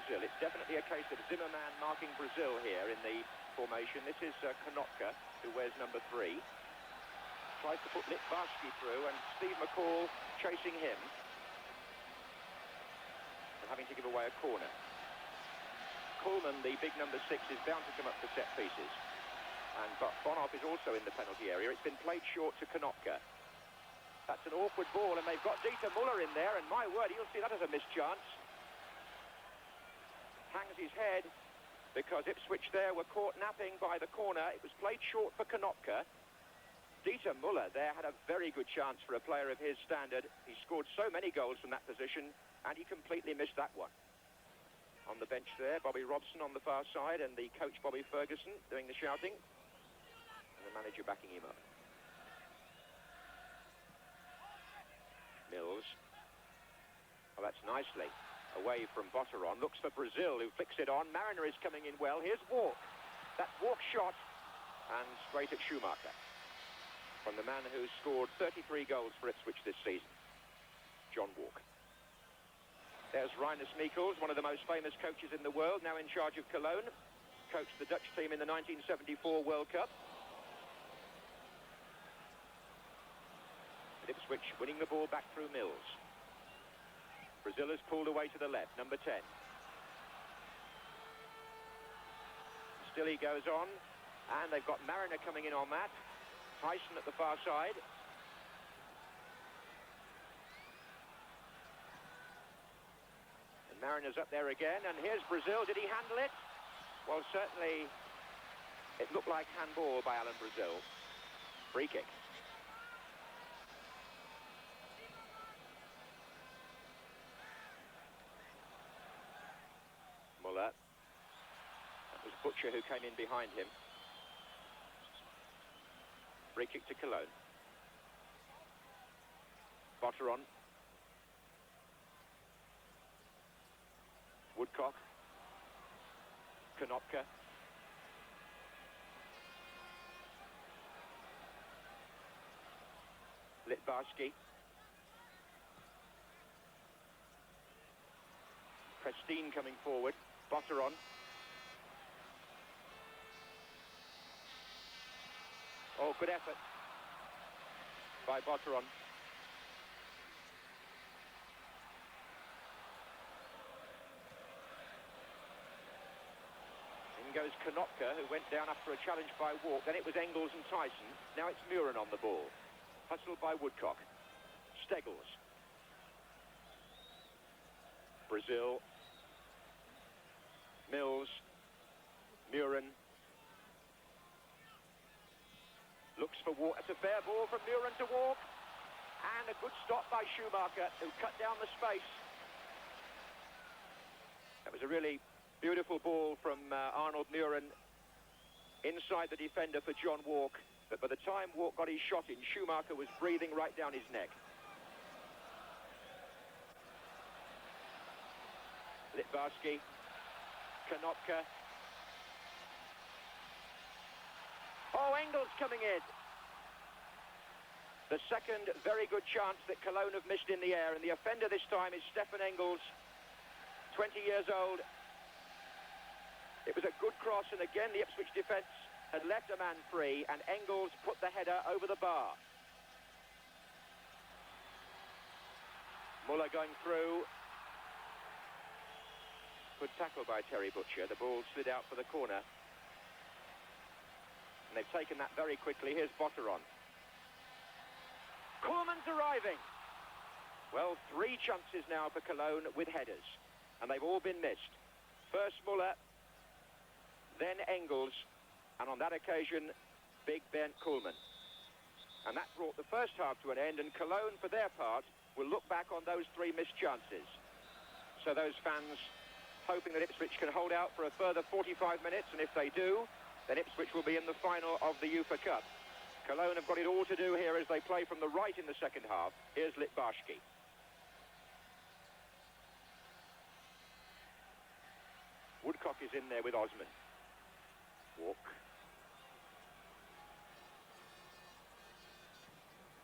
Brazil. It's definitely a case of Zimmerman marking Brazil here in the formation. This is Konotka, who wears number 3. Tries to put Litbarski through, and Steve McCall chasing him and having to give away a corner. Koln, the big number 6, is bound to come up for set pieces. And Bonhoff is also in the penalty area. It's been played short to Konotka. That's an awkward ball, and they've got Dieter Muller in there, and my word, you'll see that as a missed chance. Hangs his head, because Ipswich there were caught napping by the corner. It was played short for Konotka. Dieter Muller there had a very good chance for a player of his standard. He scored so many goals from that position, and he completely missed that one. On the bench there, Bobby Robson on the far side, and the coach Bobby Ferguson doing the shouting, and the manager backing him up. Mills. Oh, that's nicely away from Botteron. Looks for Brazil, who flicks it on. Mariner is coming in well. Here's Walk. That's Walk's shot, and straight at Schumacher. From the man who's scored 33 goals for Ipswich this season, John Walk. There's Rinus Michels, one of the most famous coaches in the world, now in charge of Cologne. Coached the Dutch team in the 1974 World Cup. Ipswich winning the ball back through Mills. Brazil has pulled away to the left, number 10. Still he goes on, and they've got Mariner coming in on that. Tyson at the far side. And Mariner's up there again, and here's Brazil. Did he handle it? Well, certainly it looked like handball by Alan Brazil. Free kick. Muller. That was Butcher who came in behind him. Free kick to Cologne. Botteron. Woodcock. Konotka. Litbarski. Prestine coming forward. Botteron. Oh, good effort by Botteron. In goes Konotka, who went down after a challenge by Walk. Then it was Engels and Tyson. Now it's Muren on the ball. Hustled by Woodcock. Steggles. Brazil. Mills. Muren. Looks for Walk. It's a fair ball from Muren to Walk. And a good stop by Schumacher, who cut down the space. That was a really beautiful ball from Arnold Muren inside the defender for John Walk. But by the time Walk got his shot in, Schumacher was breathing right down his neck. Litbarski. Konotka. Oh, Engels coming in. The second very good chance that Cologne have missed in the air, and the offender this time is Stefan Engels, 20 years old. It was a good cross, and again the Ipswich defence had left a man free, and Engels put the header over the bar. Muller going through. Good tackle by Terry Butcher. The ball slid out for the corner. And they've taken that very quickly. Here's Botteron. Koolman's arriving. Well, 3 chances now for Cologne with headers. And they've all been missed. First Muller, then Engels, and on that occasion, Big Bernd Koolman. And that brought the first half to an end, and Cologne, for their part, will look back on those 3 missed chances. So those fans hoping that Ipswich can hold out for a further 45 minutes, and if they do, then Ipswich will be in the final of the UEFA Cup. Cologne have got it all to do here as they play from the right in the second half. Here's Litbarski. Woodcock is in there with Osman. Walk.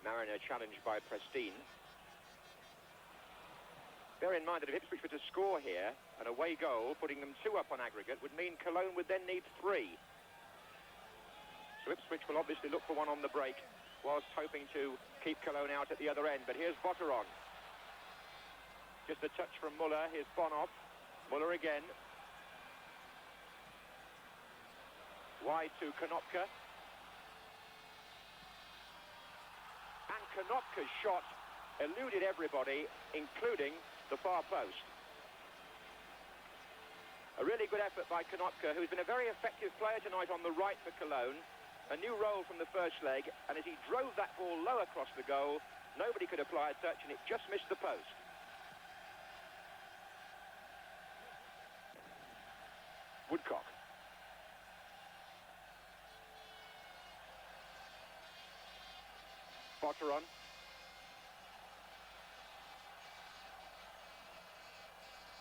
Mariner challenged by Prestine. Bear in mind that if Ipswich were to score here, an away goal, putting them 2 up on aggregate, would mean Cologne would then need 3. So Ipswich will obviously look for one on the break, whilst hoping to keep Cologne out at the other end. But here's Botteron. Just a touch from Muller. Here's Bonhoff. Muller again. Wide to Konopka. And Konopka's shot eluded everybody, including the far post. A really good effort by Konopka, who's been a very effective player tonight on the right for Cologne. A new role from the first leg, and as he drove that ball low across the goal, nobody could apply a touch, and it just missed the post. Woodcock. Botteron.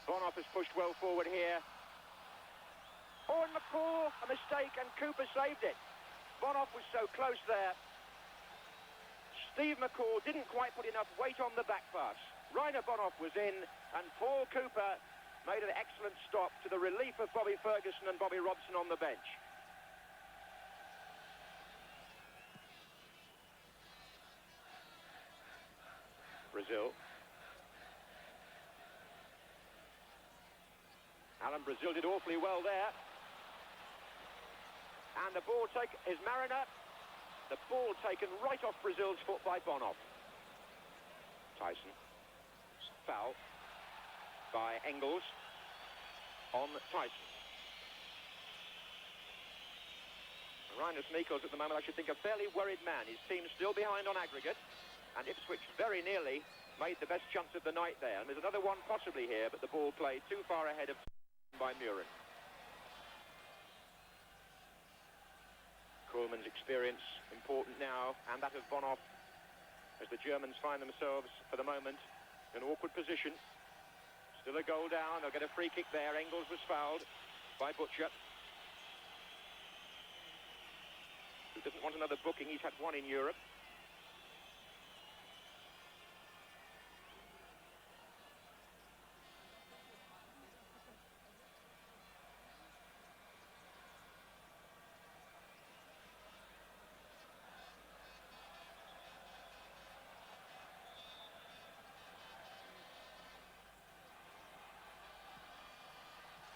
Bonhoff has pushed well forward here. Oh, and McCall, a mistake, and Cooper saved it. Bonhoff was so close there. Steve McCall didn't quite put enough weight on the back pass. Rainer Bonhoff was in, and Paul Cooper made an excellent stop to the relief of Bobby Ferguson and Bobby Robson on the bench. Brazil. Alan Brazil did awfully well there. And the ball is Mariner. The ball taken right off Brazil's foot by Bonhoff. Tyson. Foul by Engels on Tyson. Rinus Michels at the moment, I should think, a fairly worried man. His team's still behind on aggregate, and Ipswich very nearly made the best chance of the night there. And there's another one possibly here, but the ball played too far ahead of by Muren. Koolman's experience important now, and that of Bonhoff, as the Germans find themselves, for the moment, in an awkward position. Still a goal down. They'll get a free kick there. Engels was fouled by Butcher, who doesn't want another booking. He's had one in Europe.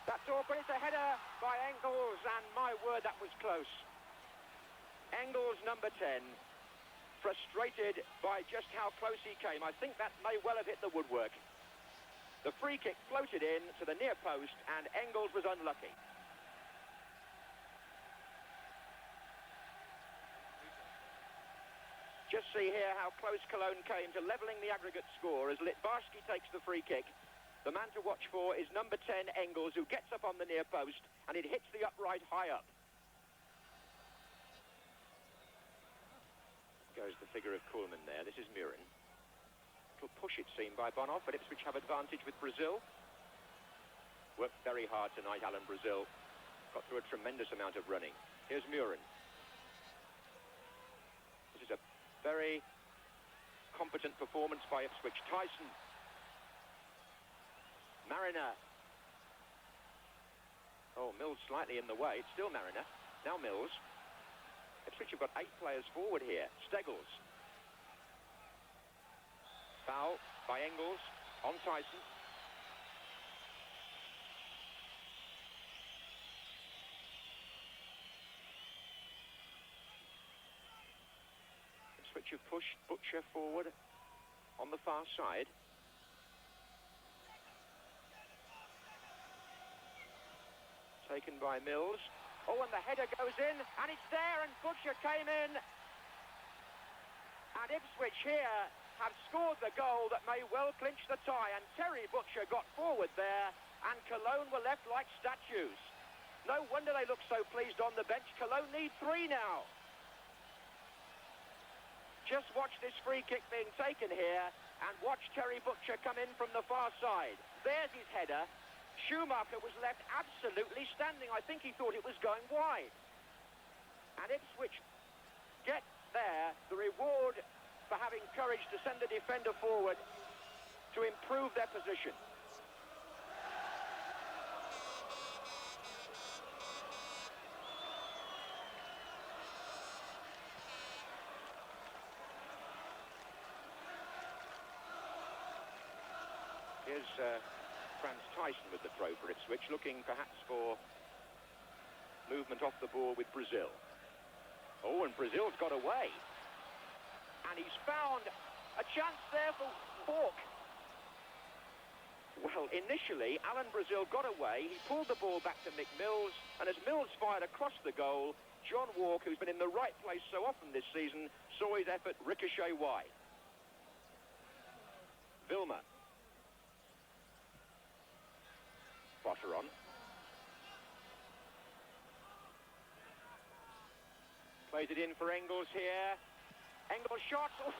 That's awkward. It's a header by Engels, and my word, that was close. Engels, number 10, frustrated by just how close he came. I think that may well have hit the woodwork. The free kick floated in to the near post, and Engels was unlucky. Just see here how close Cologne came to levelling the aggregate score as Litbarski takes the free kick. The man to watch for is number 10, Engels, who gets up on the near post, and it hits the upright high up. Goes the figure of Koolman there. This is Muren. Little push, it seemed, by Bonhoff, but Ipswich have advantage with Brazil. Worked very hard tonight, Alan Brazil. Got through a tremendous amount of running. Here's Muren. This is a very competent performance by Ipswich. Tyson. Mariner. Oh, Mills slightly in the way. It's still Mariner. Now Mills. Ipswich have got 8 players forward here. Steggles. Foul by Engels on Tyson. Ipswich have pushed Butcher forward on the far side. Taken by Mills. Oh, and the header goes in, and it's there, and Butcher came in. And Ipswich here have scored the goal that may well clinch the tie, and Terry Butcher got forward there, and Cologne were left like statues. No wonder they look so pleased on the bench. Cologne need 3 now. Just watch this free kick being taken here, and watch Terry Butcher come in from the far side. There's his header. Schumacher was left absolutely standing. I think he thought it was going wide. And Ipswich get there the reward for having courage to send a defender forward. to improve their position. Here's Franz Tyson with the throw for Ipswich, looking perhaps for movement off the ball with Brazil. Oh, and Brazil's got away. And he's found a chance there for Walk. Well, initially, Alan Brazil got away. He pulled the ball back to Mick Mills, and as Mills fired across the goal, John Walk, who's been in the right place so often this season, saw his effort ricochet wide. Vilma. Botteron. Plays it in for Engels here. Engels shot. Oof.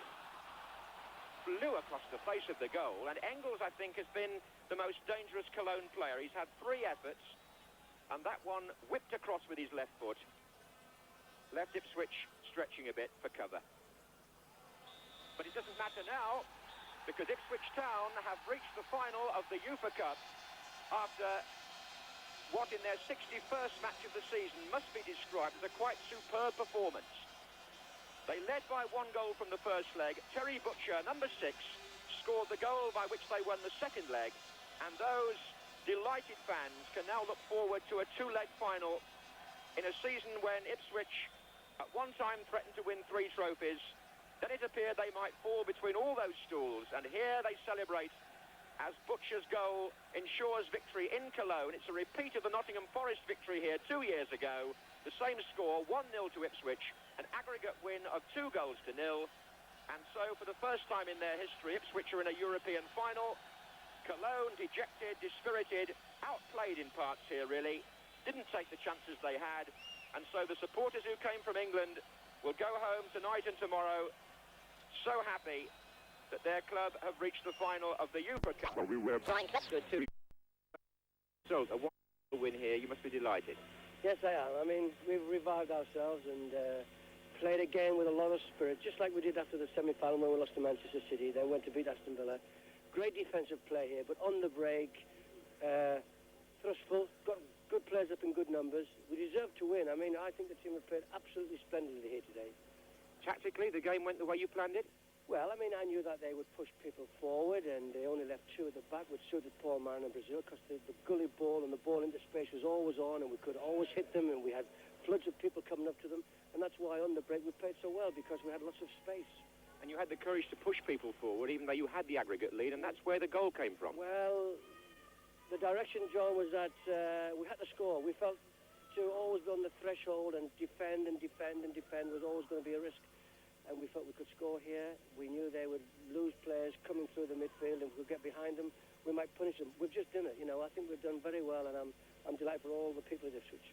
Flew across the face of the goal, and Engels, I think, has been the most dangerous Cologne player. He's had 3 efforts, and that one whipped across with his left foot. Left Ipswich stretching a bit for cover. But it doesn't matter now, because Ipswich Town have reached the final of the UEFA Cup after what in their 61st match of the season must be described as a quite superb performance. They led by 1 goal from the first leg. Terry Butcher, number 6, scored the goal by which they won the second leg, and those delighted fans can now look forward to a 2-leg final in a season when Ipswich at one time threatened to win 3 trophies. Then it appeared they might fall between all those stools, and here they celebrate as Butcher's goal ensures victory in Cologne. It's a repeat of the Nottingham Forest victory here 2 years ago. The same score, 1-0 to Ipswich, an aggregate win of 2 goals to 0. And so, for the first time in their history, Ipswich are in a European final. Cologne, dejected, dispirited, outplayed in parts here, really. Didn't take the chances they had. And so the supporters who came from England will go home tonight and tomorrow so happy that their club have reached the final of the UEFA Cup. Well, we were good too. So, a wonderful win here. You must be delighted. Yes, I am. I mean, we've revived ourselves and played again with a lot of spirit, just like we did after the semi-final when we lost to Manchester City. They went to beat Aston Villa. Great defensive play here, but on the break, thrustful, got good players up in good numbers. We deserve to win. I mean, I think the team have played absolutely splendidly here today. Tactically, the game went the way you planned it? Well, I mean, I knew that they would push people forward, and they only left 2 at the back, which suited Paul Martin and Brazil, because the gully ball and the ball into space was always on, and we could always hit them, and we had floods of people coming up to them, and that's why on the break we played so well, because we had lots of space. And you had the courage to push people forward, even though you had the aggregate lead, and that's where the goal came from. Well, the direction, John, was that we had to score. We felt to always be on the threshold and defend and defend and defend was always going to be a risk. And we felt we could score here. We knew they would lose players coming through the midfield, and if we could get behind them, we might punish them. We've just done it, you know. I think we've done very well, and I'm delighted for all the people of Ipswich.